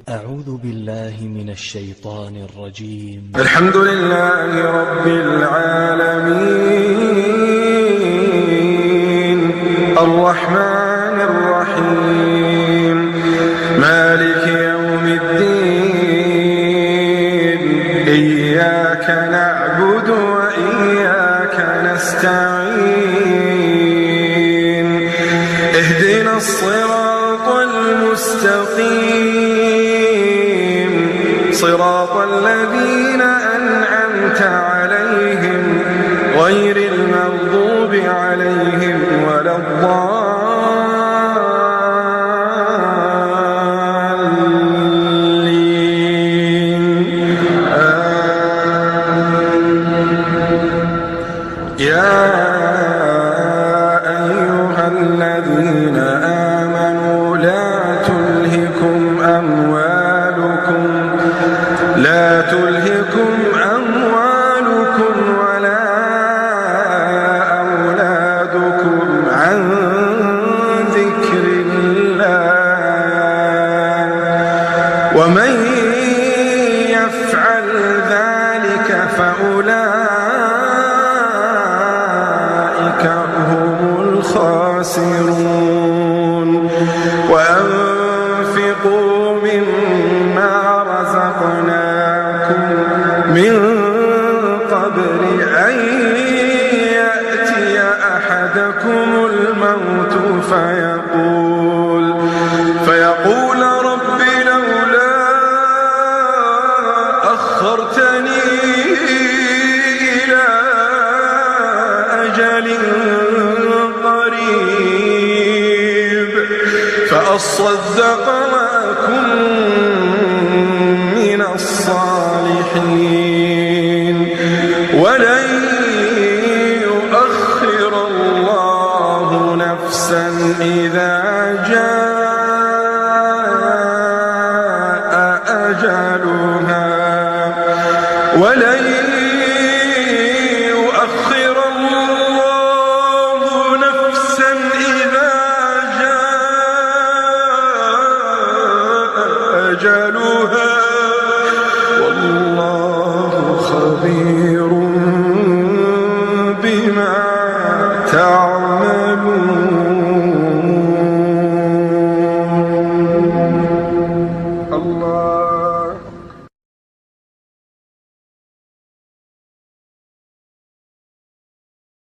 أعوذ بالله من الشيطان الرجيم. الحمد لله رب العالمين الرحمن الرحيم مالك يوم الدين إياك نعبد وإياك نستعين اهدنا الصراط المستقيم صراط الذين أنعمت عليهم غير المغضوب عليهم ولا الضالين يا أيها الذين آمنوا لا تلهكم أموالكم ولا أولادكم عن ذكر الله ومن يفعل ذلك فأولئك هم الخاسرون وأنفقوا مما رزقناكم من قبل أن يأتي أحدكم الموت فيقول رب لولا أخرتني إلى أجل قريب فأصدق وأكن من الصالحين ولن يؤخر الله نفسا إذا جاء